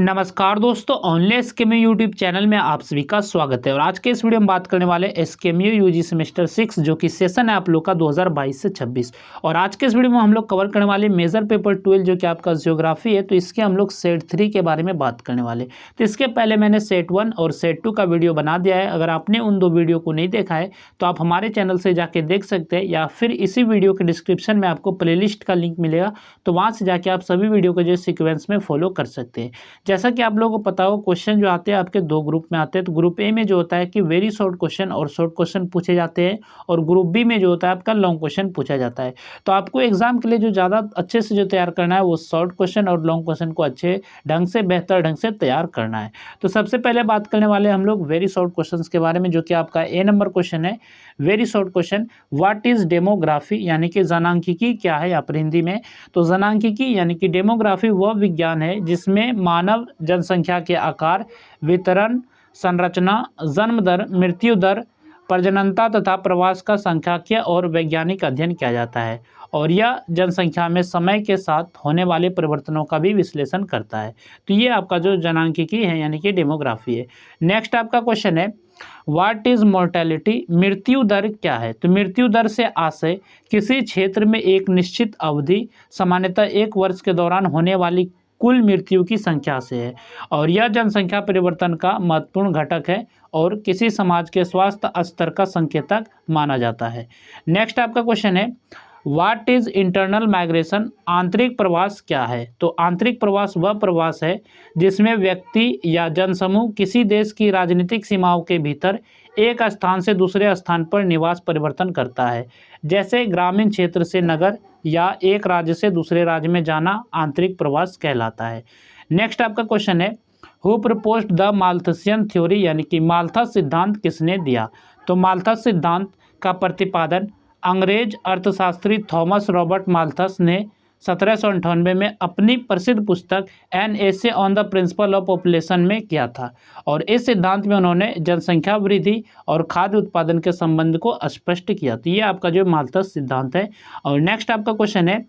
नमस्कार दोस्तों, online एसकेएमयू YouTube channel में आप सभी का स्वागत है। और आज के इस वीडियो में बात करने वाले एसकेएमयू यूजी सेमेस्टर 6 जो कि सेशन है आप लोग का 2022 से 26। और आज के इस वीडियो में हम लोग कवर करने वाले मेजर पेपर 12 जो कि आपका ज्योग्राफी है। तो इसके हम लोग सेट 3 के बारे में बात करने वाले। तो इसके पहले मैंने सेट 1 और सेट 2 का वीडियो बना दिया है। अगर आपने उन दो वीडियो को नहीं देखा है तो आप हमारे चैनल से जाके देख सकते हैं, या फिर इसी वीडियो के डिस्क्रिप्शन में आपको प्लेलिस्ट का लिंक मिलेगा, तो वहाँ से जाके आप सभी वीडियो को जो सीक्वेंस में फॉलो कर सकते हैं। जैसा कि आप लोगों को पता हो, क्वेश्चन जो आते हैं आपके दो ग्रुप में आते हैं। तो ग्रुप ए में जो होता है कि वेरी शॉर्ट क्वेश्चन और शॉर्ट क्वेश्चन पूछे जाते हैं, और ग्रुप बी में जो होता है आपका लॉन्ग क्वेश्चन पूछा जाता है। तो आपको एग्जाम के लिए जो ज़्यादा अच्छे से जो तैयार करना है वो शॉर्ट क्वेश्चन और लॉन्ग क्वेश्चन को अच्छे ढंग से, बेहतर ढंग से तैयार करना है। तो सबसे पहले बात करने वाले हम लोग वेरी शॉर्ट क्वेश्चन के बारे में, जो कि आपका ए नंबर क्वेश्चन है। Very short question, what is demography, यानी कि जनांकिकी क्या है यहाँ पर हिंदी में। तो जनांकिकी यानी कि डेमोग्राफी वह विज्ञान है जिसमें मानव जनसंख्या के आकार, वितरण, संरचना, जन्म दर, मृत्यु दर, प्रजननता तथा प्रवास का सांख्यिकीय और वैज्ञानिक अध्ययन किया जाता है। और यह जनसंख्या में समय के साथ होने वाले परिवर्तनों का भी विश्लेषण करता है। तो ये आपका जो जनांकिकी है यानी कि डेमोग्राफी है। नेक्स्ट आपका क्वेश्चन है, व्हाट इज मोर्टेलिटी, मृत्यु दर क्या है। तो मृत्यु दर से आशय किसी क्षेत्र में एक निश्चित अवधि, सामान्यतः 1 वर्ष के दौरान होने वाली कुल मृत्यु की संख्या से है। और यह जनसंख्या परिवर्तन का महत्वपूर्ण घटक है और किसी समाज के स्वास्थ्य स्तर का संकेतक माना जाता है। नेक्स्ट आपका क्वेश्चन है, व्हाट इज इंटरनल माइग्रेशन, आंतरिक प्रवास क्या है। तो आंतरिक प्रवास वह प्रवास है जिसमें व्यक्ति या जनसमूह किसी देश की राजनीतिक सीमाओं के भीतर एक स्थान से दूसरे स्थान पर निवास परिवर्तन करता है, जैसे ग्रामीण क्षेत्र से नगर या एक राज्य से दूसरे राज्य में जाना आंतरिक प्रवास कहलाता है। नेक्स्ट आपका क्वेश्चन है, who proposed the Malthusian theory, यानी कि माल्थस सिद्धांत किसने दिया। तो माल्थस सिद्धांत का प्रतिपादन अंग्रेज अर्थशास्त्री थॉमस रॉबर्ट माल्थस ने 1798 में अपनी प्रसिद्ध पुस्तक an essay on the principle of population में किया था। और इस सिद्धांत में उन्होंने जनसंख्या वृद्धि और खाद्य उत्पादन के संबंध को स्पष्ट किया। तो ये आपका जो माल्थस सिद्धांत है। और नेक्स्ट आपका क्वेश्चन है,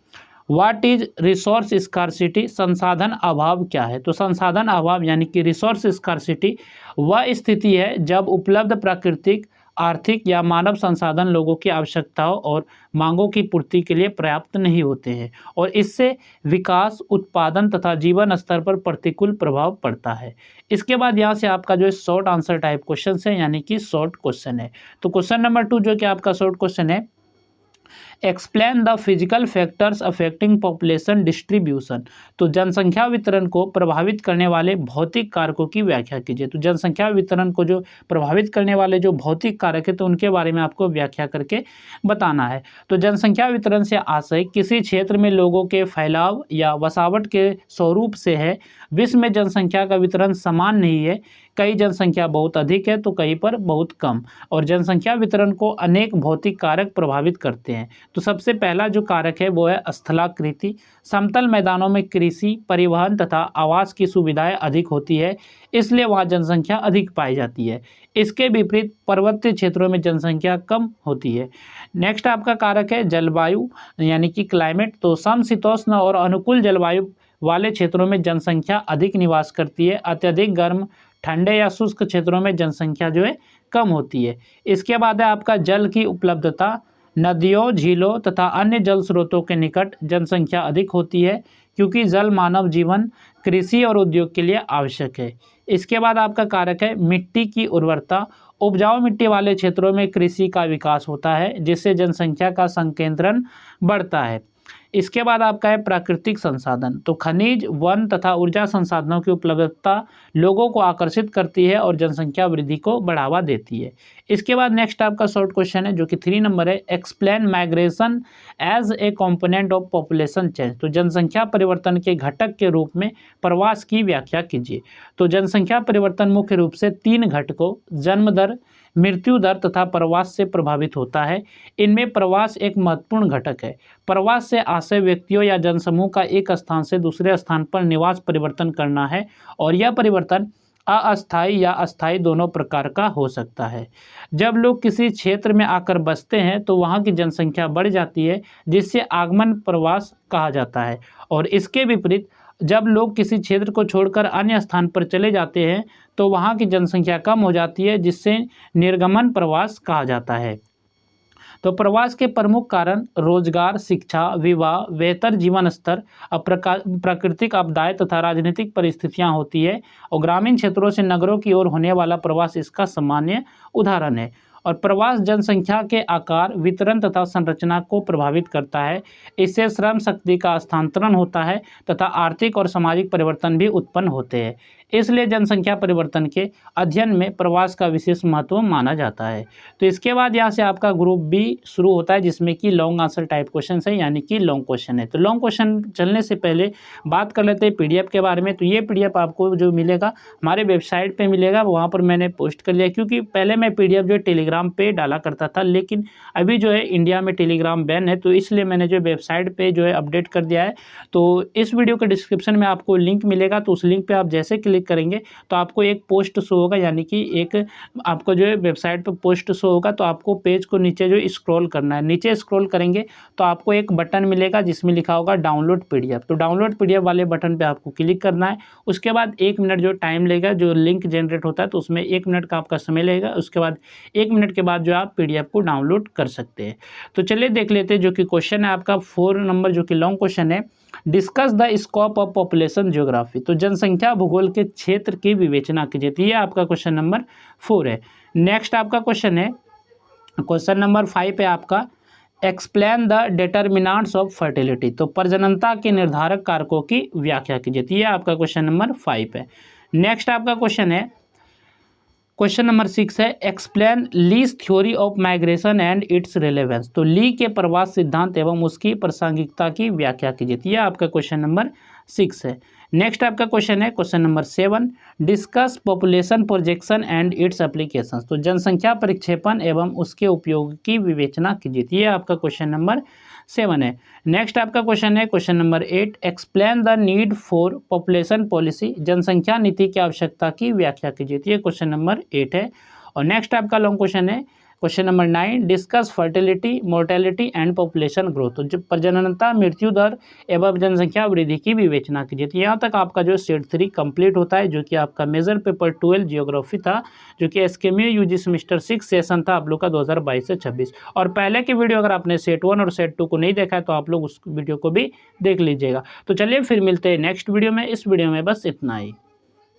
व्हाट इज रिसोर्स स्कार्सिटी, संसाधन अभाव क्या है। तो संसाधन अभाव यानी कि रिसोर्स स्कार्सिटी वह स्थिति है जब उपलब्ध प्राकृतिक, आर्थिक या मानव संसाधन लोगों की आवश्यकताओं और मांगों की पूर्ति के लिए पर्याप्त नहीं होते हैं, और इससे विकास, उत्पादन तथा जीवन स्तर पर प्रतिकूल प्रभाव पड़ता है। इसके बाद यहाँ से आपका जो शॉर्ट आंसर टाइप क्वेश्चन है यानी कि शॉर्ट क्वेश्चन है। तो क्वेश्चन नंबर 2 जो कि आपका शॉर्ट क्वेश्चन है, explain the physical factors affecting population distribution. तो जनसंख्या वितरण को प्रभावित करने वाले भौतिक कारकों की व्याख्या कीजिए। तो जनसंख्या वितरण को जो प्रभावित करने वाले जो भौतिक कारक है तो उनके बारे में आपको व्याख्या करके बताना है। तो जनसंख्या वितरण से आशय किसी क्षेत्र में लोगों के फैलाव या बसावट के स्वरूप से है। विश्व में जनसंख्या का वितरण समान नहीं है, कई जनसंख्या बहुत अधिक है तो कहीं पर बहुत कम। और जनसंख्या वितरण को अनेक भौतिक कारक प्रभावित करते हैं। तो सबसे पहला जो कारक है वो है स्थलाकृति। समतल मैदानों में कृषि, परिवहन तथा आवास की सुविधाएं अधिक होती है, इसलिए वहाँ जनसंख्या अधिक पाई जाती है। इसके विपरीत पर्वतीय क्षेत्रों में जनसंख्या कम होती है। नेक्स्ट आपका कारक है जलवायु यानी कि क्लाइमेट। तो समशीतोष्ण और अनुकूल जलवायु वाले क्षेत्रों में जनसंख्या अधिक निवास करती है। अत्यधिक गर्म, ठंडे या शुष्क क्षेत्रों में जनसंख्या जो है कम होती है। इसके बाद है आपका जल की उपलब्धता। नदियों, झीलों तथा अन्य जल स्रोतों के निकट जनसंख्या अधिक होती है, क्योंकि जल मानव जीवन, कृषि और उद्योग के लिए आवश्यक है। इसके बाद आपका कारक है मिट्टी की उर्वरता। उपजाऊ मिट्टी वाले क्षेत्रों में कृषि का विकास होता है, जिससे जनसंख्या का संकेंद्रण बढ़ता है। इसके बाद आपका है प्राकृतिक संसाधन। तो खनिज, वन तथा ऊर्जा संसाधनों की उपलब्धता लोगों को आकर्षित करती है और जनसंख्या वृद्धि को बढ़ावा देती है। इसके बाद नेक्स्ट आपका शॉर्ट क्वेश्चन है जो कि 3 नंबर है, explain migration as a component of population change. तो जनसंख्या परिवर्तन के घटक के रूप में प्रवास की व्याख्या कीजिए। तो जनसंख्या परिवर्तन मुख्य रूप से 3 घटकों जन्म दर, मृत्यु दर तथा प्रवास से प्रभावित होता है। इनमें प्रवास एक महत्वपूर्ण घटक है। प्रवास से आशय व्यक्तियों या जनसमूह का एक स्थान से दूसरे स्थान पर निवास परिवर्तन करना है, और यह परिवर्तन अस्थायी या अस्थायी दोनों प्रकार का हो सकता है। जब लोग किसी क्षेत्र में आकर बसते हैं तो वहाँ की जनसंख्या बढ़ जाती है, जिससे आगमन प्रवास कहा जाता है। और इसके विपरीत जब लोग किसी क्षेत्र को छोड़कर अन्य स्थान पर चले जाते हैं तो वहाँ की जनसंख्या कम हो जाती है, जिससे निर्गमन प्रवास कहा जाता है। तो प्रवास के प्रमुख कारण रोजगार, शिक्षा, विवाह, बेहतर जीवन स्तर, प्राकृतिक आपदाएं तथा राजनीतिक परिस्थितियां होती है। और ग्रामीण क्षेत्रों से नगरों की ओर होने वाला प्रवास इसका सामान्य उदाहरण है। और प्रवास जनसंख्या के आकार, वितरण तथा संरचना को प्रभावित करता है। इससे श्रम शक्ति का स्थानांतरण होता है तथा आर्थिक और सामाजिक परिवर्तन भी उत्पन्न होते हैं। इसलिए जनसंख्या परिवर्तन के अध्ययन में प्रवास का विशेष महत्व माना जाता है। तो इसके बाद यहाँ से आपका ग्रुप बी शुरू होता है, जिसमें कि लॉन्ग आंसर टाइप क्वेश्चन है, यानी कि लॉन्ग क्वेश्चन है। तो लॉन्ग क्वेश्चन चलने से पहले बात कर लेते हैं पीडीएफ के बारे में। तो ये पीडीएफ आपको जो मिलेगा हमारे वेबसाइट पे मिलेगा, वहाँ पर मैंने पोस्ट कर लिया, क्योंकि पहले मैं पीडीएफ जो टेलीग्राम पे डाला करता था, लेकिन अभी जो है इंडिया में टेलीग्राम बैन है, तो इसलिए मैंने जो वेबसाइट पे जो है अपडेट कर दिया है। तो इस वीडियो के डिस्क्रिप्शन में आपको लिंक मिलेगा, तो उस लिंक पे आप जैसे क्लिक करेंगे तो आपको एक पोस्ट शो होगा, यानी कि एक आपको जो है वेबसाइट पे पोस्ट शो होगा। तो आपको पेज को नीचे जो स्क्रॉल करना है, नीचे स्क्रॉल करेंगे तो आपको एक बटन मिलेगा जिसमें लिखा होगा डाउनलोड पीडीएफ। तो डाउनलोड पीडीएफ वाले बटन पे आपको क्लिक करना है। उसके बाद 1 मिनट जो टाइम लगेगा, जो लिंक जनरेट होता है तो उसमें 1 मिनट का आपका समय लगेगा। उसके बाद 1 मिनट के बाद जो आप पीडीएफ को डाउनलोड कर सकते हैं। तो चलिए देख लेते हैं, जो कि क्वेश्चन है आपका 4 नंबर, जो कि लॉन्ग क्वेश्चन है। Discuss the scope of population geography. तो जनसंख्या भूगोल के क्षेत्र की विवेचना कीजिए। तो ये आपका क्वेश्चन नंबर 4 है। नेक्स्ट आपका क्वेश्चन है, क्वेश्चन नंबर 5 है आपका, explain the determinants of fertility. तो प्रजननता के निर्धारक कारकों की व्याख्या कीजिए। तो ये आपका क्वेश्चन नंबर 5 है। नेक्स्ट आपका क्वेश्चन है, क्वेश्चन नंबर 6 है, explain lease theory of migration and it's relevance. तो ली के प्रवास सिद्धांत एवं उसकी प्रासंगिकता की व्याख्या कीजिए। तो यह आपका क्वेश्चन नंबर 6 है। नेक्स्ट आपका क्वेश्चन है, question number 7, discuss population projection and it's applications. तो जनसंख्या प्रक्षेपण एवं उसके उपयोग की विवेचना कीजिए। ये आपका क्वेश्चन नंबर 7 है। नेक्स्ट आपका क्वेश्चन है, question number 8, explain the need for population policy. जनसंख्या नीति की आवश्यकता की व्याख्या कीजिए। ये क्वेश्चन नंबर 8 है। और नेक्स्ट आपका लॉन्ग क्वेश्चन है, question number 9, discuss fertility, mortality and population growth. तो जो प्रजननता, मृत्यु दर एवं जनसंख्या वृद्धि की विवेचना कीजिए। तो यहाँ तक आपका जो सेट 3 कंप्लीट होता है, जो कि आपका मेजर पेपर 12 जियोग्राफी था, जो कि एसकेएमयू यूजी सेमेस्टर 6 सेशन था आप लोग का 2022 से 26। और पहले की वीडियो अगर आपने सेट 1 और सेट 2 को नहीं देखा है तो आप लोग उस वीडियो को भी देख लीजिएगा। तो चलिए फिर मिलते हैं नेक्स्ट वीडियो में। इस वीडियो में बस इतना ही।